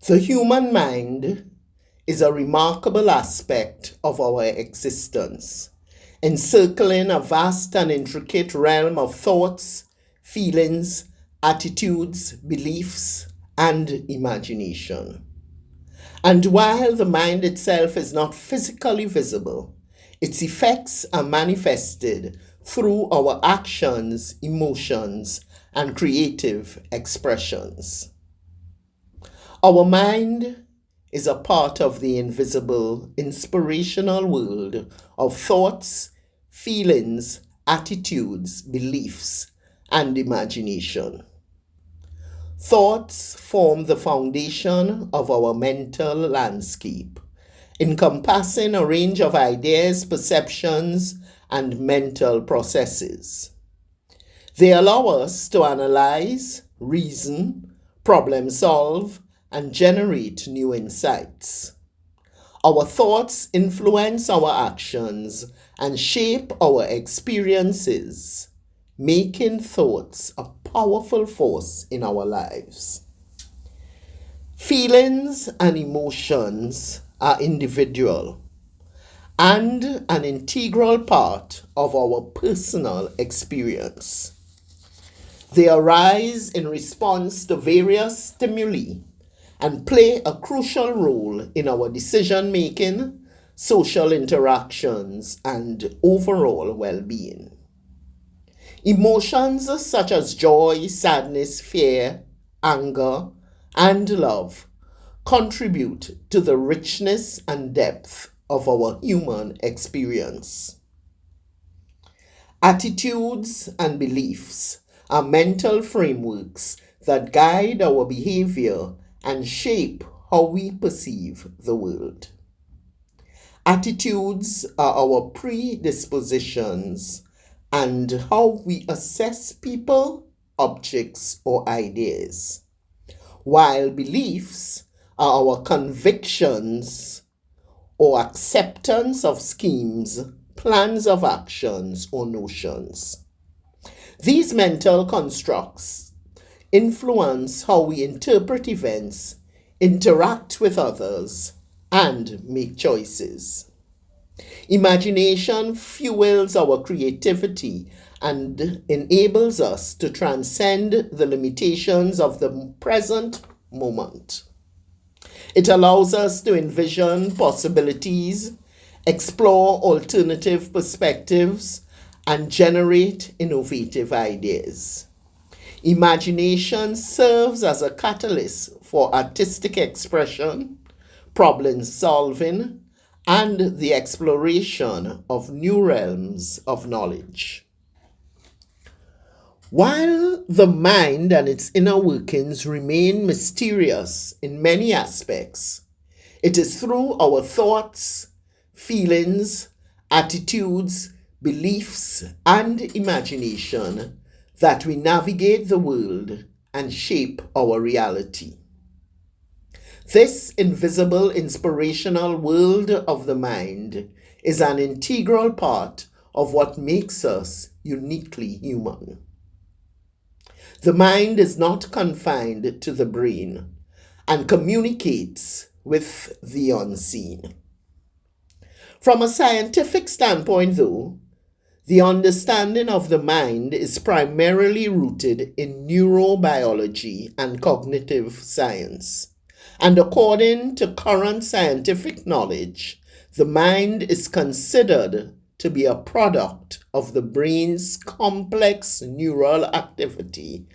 The human mind is a remarkable aspect of our existence, encircling a vast and intricate realm of thoughts, feelings, attitudes, beliefs, and imagination. And while the mind itself is not physically visible, its effects are manifested through our actions, emotions, and creative expressions. Our mind is a part of the invisible, inspirational world of thoughts, feelings, attitudes, beliefs, and imagination. Thoughts form the foundation of our mental landscape, encompassing a range of ideas, perceptions, and mental processes. They allow us to analyze, reason, problem solve, and generate new insights. Our thoughts influence our actions and shape our experiences, making thoughts a powerful force in our lives. Feelings and emotions are individual and an integral part of our personal experience. They arise in response to various stimuli and play a crucial role in our decision making, social interactions, and overall well being. Emotions such as joy, sadness, fear, anger, and love contribute to the richness and depth of our human experience. Attitudes and beliefs are mental frameworks that guide our behavior and shape how we perceive the world. Attitudes are our predispositions and how we assess people, objects, or ideas, while beliefs are our convictions or acceptance of schemes, plans of actions, or notions. These mental constructs influence how we interpret events, interact with others, and make choices. Imagination fuels our creativity and enables us to transcend the limitations of the present moment. It allows us to envision possibilities, explore alternative perspectives, and generate innovative ideas. Imagination serves as a catalyst for artistic expression, problem solving, and the exploration of new realms of knowledge. While the mind and its inner workings remain mysterious in many aspects, it is through our thoughts, feelings, attitudes, beliefs, and imagination that we navigate the world and shape our reality. This invisible inspirational world of the mind is an integral part of what makes us uniquely human. The mind is not confined to the brain and communicates with the unseen. From a scientific standpoint, though, the understanding of the mind is primarily rooted in neurobiology and cognitive science. And according to current scientific knowledge, the mind is considered to be a product of the brain's complex neural activity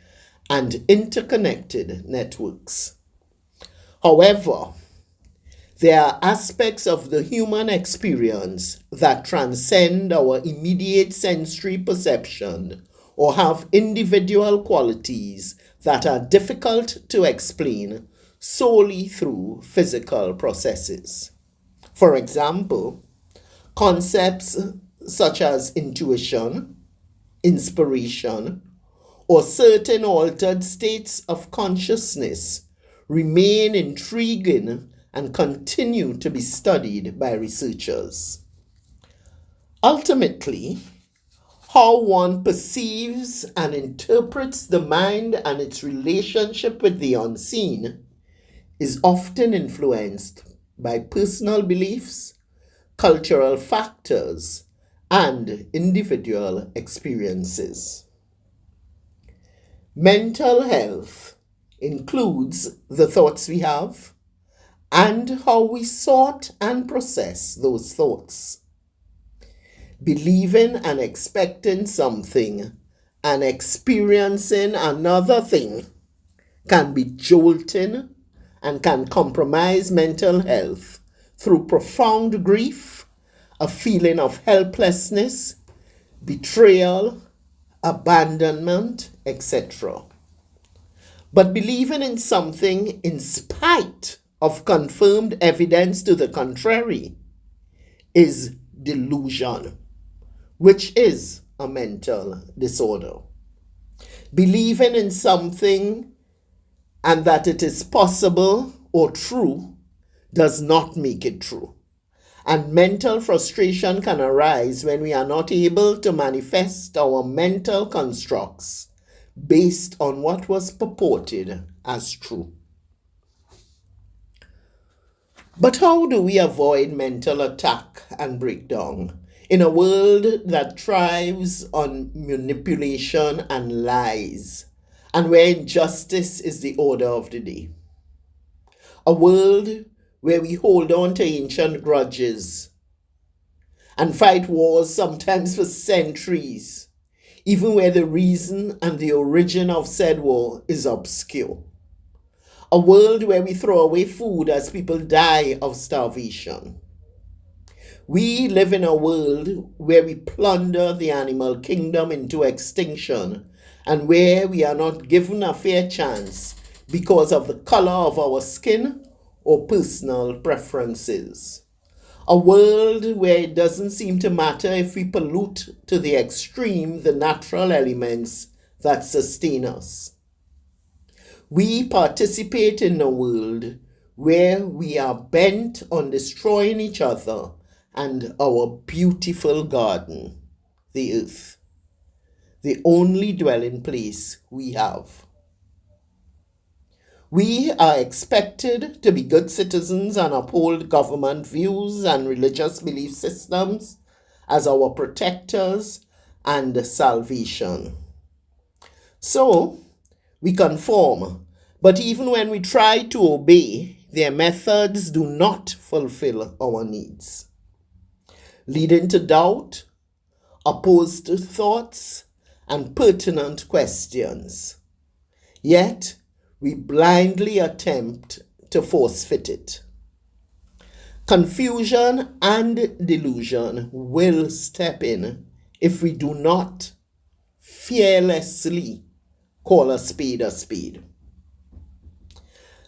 and interconnected networks. However, there are aspects of the human experience that transcend our immediate sensory perception or have individual qualities that are difficult to explain solely through physical processes. For example, concepts such as intuition, inspiration, or certain altered states of consciousness remain intriguing and continue to be studied by researchers. Ultimately, how one perceives and interprets the mind and its relationship with the unseen is often influenced by personal beliefs, cultural factors, and individual experiences. Mental health includes the thoughts we have and how we sort and process those thoughts. Believing and expecting something and experiencing another thing can be jolting and can compromise mental health through profound grief, a feeling of helplessness, betrayal, abandonment, etc. But believing in something in spite of confirmed evidence to the contrary is delusion, which is a mental disorder. Believing in something and that it is possible or true does not make it true. And mental frustration can arise when we are not able to manifest our mental constructs based on what was purported as true. But how do we avoid mental attack and breakdown in a world that thrives on manipulation and lies, and where injustice is the order of the day? A world where we hold on to ancient grudges and fight wars sometimes for centuries, even where the reason and the origin of said war is obscure. A world where we throw away food as people die of starvation. We live in a world where we plunder the animal kingdom into extinction and where we are not given a fair chance because of the color of our skin or personal preferences. A world where it doesn't seem to matter if we pollute to the extreme the natural elements that sustain us. We participate in a world where we are bent on destroying each other and our beautiful garden, the earth, the only dwelling place we have. We are expected to be good citizens and uphold government views and religious belief systems as our protectors and salvation. So, we conform, but even when we try to obey, their methods do not fulfill our needs, leading to doubt, opposed thoughts, and pertinent questions. Yet, we blindly attempt to force fit it. Confusion and delusion will step in if we do not fearlessly call a spade a spade.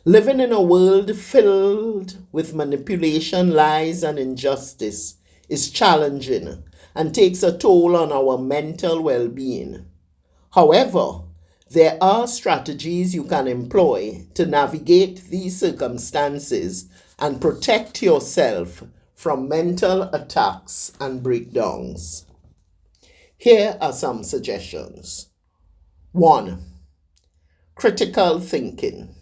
Living in a world filled with manipulation, lies, and injustice is challenging and takes a toll on our mental well-being. However, there are strategies you can employ to navigate these circumstances and protect yourself from mental attacks and breakdowns. Here are some suggestions. 1. Critical thinking.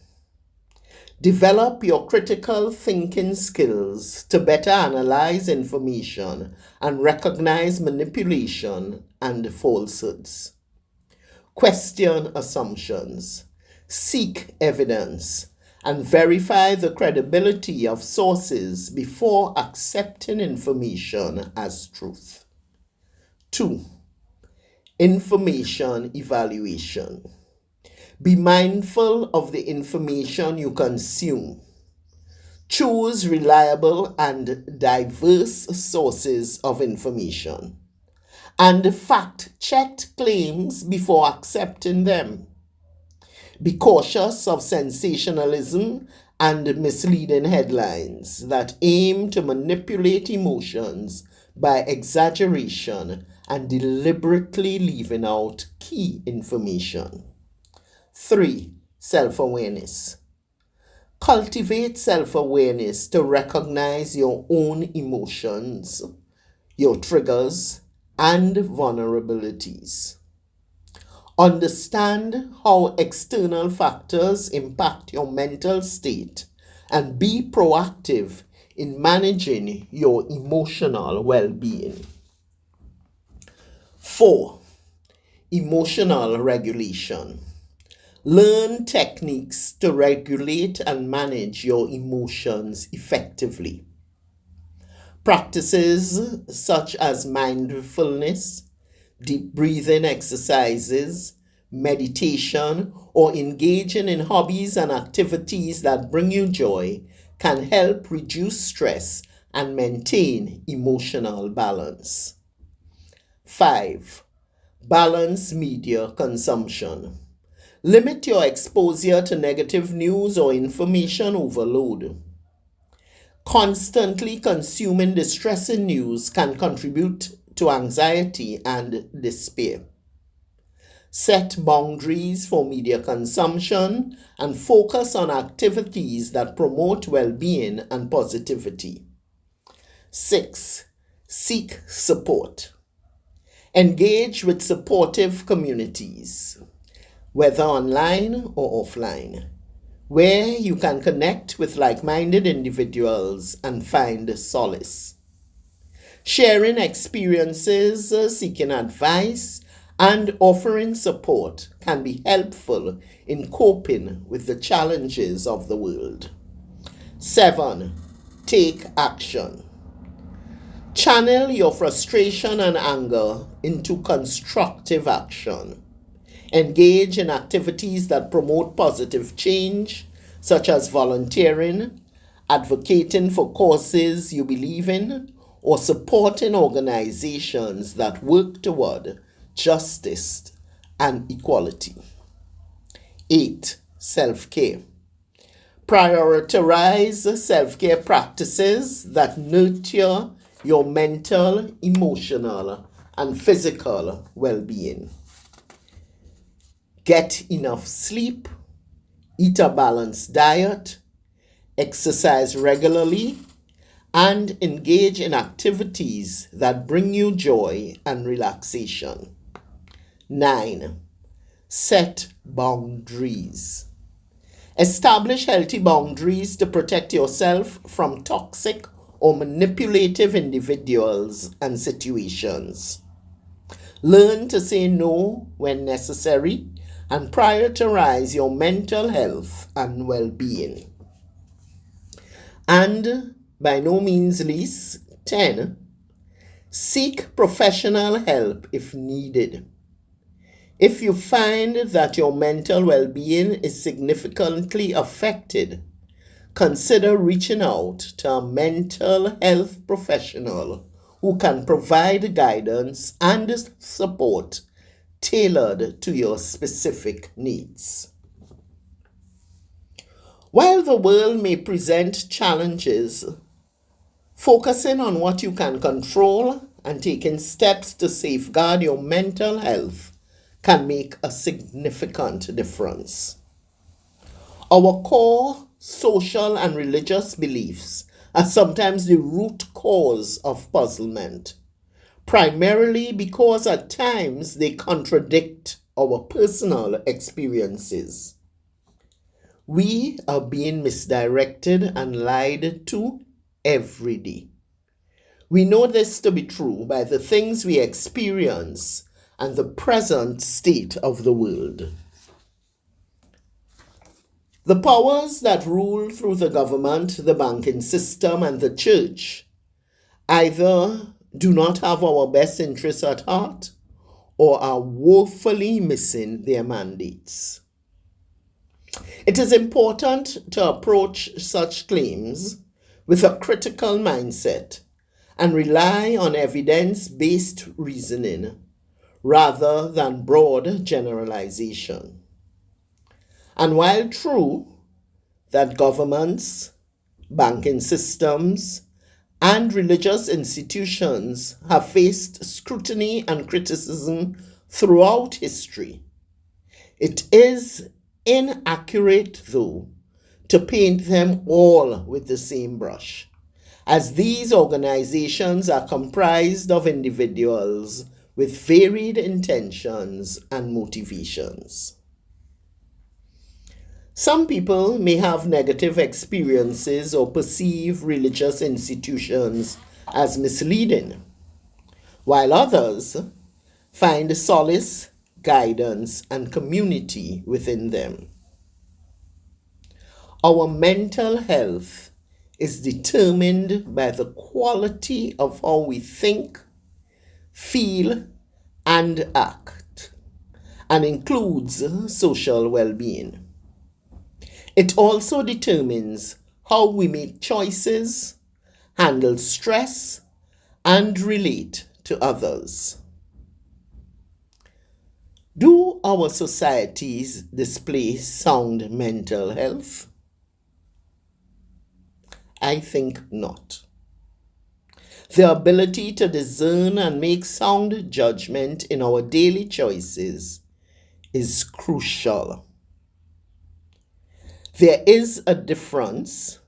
Develop your critical thinking skills to better analyze information and recognize manipulation and falsehoods. Question assumptions. Seek evidence and verify the credibility of sources before accepting information as truth. 2. Information evaluation. Be mindful of the information you consume. Choose reliable and diverse sources of information, and fact-check claims before accepting them. Be cautious of sensationalism and misleading headlines that aim to manipulate emotions by exaggeration and deliberately leaving out key information. 3. Self-awareness. Cultivate self-awareness to recognize your own emotions, your triggers, and vulnerabilities. Understand how external factors impact your mental state and be proactive in managing your emotional well-being. 4. Emotional regulation. Learn techniques to regulate and manage your emotions effectively. Practices such as mindfulness, deep breathing exercises, meditation, or engaging in hobbies and activities that bring you joy can help reduce stress and maintain emotional balance. 5. Balance media consumption. Limit your exposure to negative news or information overload. Constantly consuming distressing news can contribute to anxiety and despair. Set boundaries for media consumption and focus on activities that promote well-being and positivity. 6. Seek support. Engage with supportive communities, whether online or offline, where you can connect with like-minded individuals and find solace. Sharing experiences, seeking advice, and offering support can be helpful in coping with the challenges of the world. 7. Take action. Channel your frustration and anger into constructive action. Engage in activities that promote positive change, such as volunteering, advocating for causes you believe in, or supporting organizations that work toward justice and equality. 8. Self-care. Prioritize self-care practices that nurture your mental, emotional, and physical well-being. Get enough sleep, eat a balanced diet, exercise regularly, and engage in activities that bring you joy and relaxation. 9. Set boundaries. Establish healthy boundaries to protect yourself from toxic or manipulative individuals and situations. Learn to say no when necessary and prioritize your mental health and well-being. And by no means least, 10. Seek professional help if needed. If you find that your mental well-being is significantly affected, consider reaching out to a mental health professional who can provide guidance and support tailored to your specific needs. While the world may present challenges, focusing on what you can control and taking steps to safeguard your mental health can make a significant difference. Our core social and religious beliefs are sometimes the root cause of puzzlement, primarily because at times they contradict our personal experiences. We are being misdirected and lied to every day. We know this to be true by the things we experience and the present state of the world. The powers that rule through the government, the banking system, and the church either do not have our best interests at heart or are woefully missing their mandates. It is important to approach such claims with a critical mindset and rely on evidence-based reasoning rather than broad generalization. And while true that governments, banking systems, and religious institutions have faced scrutiny and criticism throughout history, it is inaccurate, though, to paint them all with the same brush, as these organizations are comprised of individuals with varied intentions and motivations. Some people may have negative experiences or perceive religious institutions as misleading, while others find solace, guidance, and community within them. Our mental health is determined by the quality of how we think, feel, and act, and includes social well-being. It also determines how we make choices, handle stress, and relate to others. Do our societies display sound mental health? I think not. The ability to discern and make sound judgment in our daily choices is crucial. There is a difference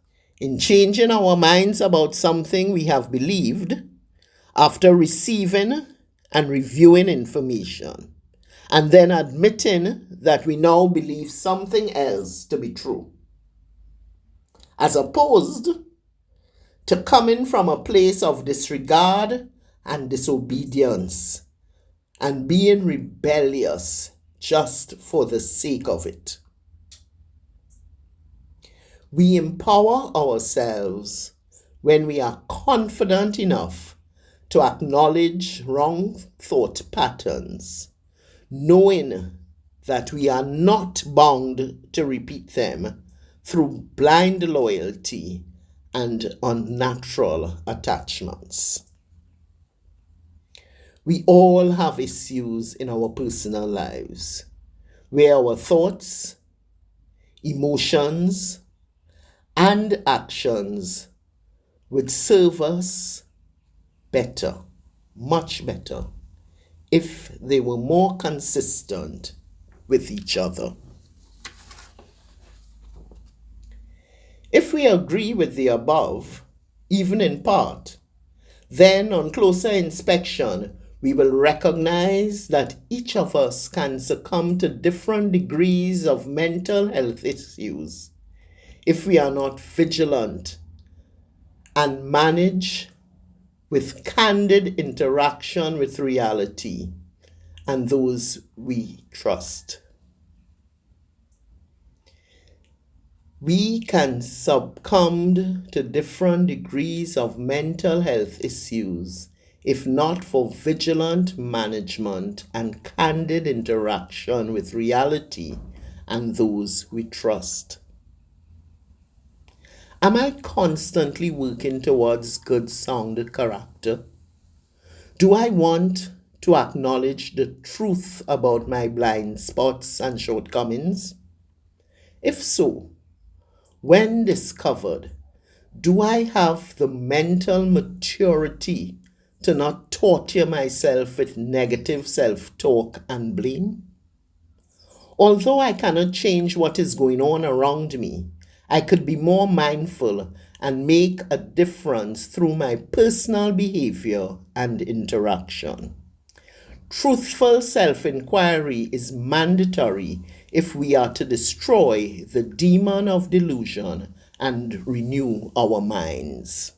in changing our minds about something we have believed after receiving and reviewing information, and then admitting that we now believe something else to be true, as opposed to coming from a place of disregard and disobedience and being rebellious just for the sake of it. We empower ourselves when we are confident enough to acknowledge wrong thought patterns, knowing that we are not bound to repeat them through blind loyalty and unnatural attachments. We all have issues in our personal lives where our thoughts, emotions, and actions would serve us better, much better, if they were more consistent with each other. If we agree with the above, even in part, then on closer inspection, we will recognize that each of us can succumb to different degrees of mental health issues if we are not vigilant and manage with candid interaction with reality and those we trust. We can succumb to different degrees of mental health issues if not for vigilant management and candid interaction with reality and those we trust. Am I constantly working towards good sound character? Do I want to acknowledge the truth about my blind spots and shortcomings? If so, when discovered, do I have the mental maturity to not torture myself with negative self-talk and blame? Although I cannot change what is going on around me, I could be more mindful and make a difference through my personal behavior and interaction. Truthful self-inquiry is mandatory if we are to destroy the demon of delusion and renew our minds.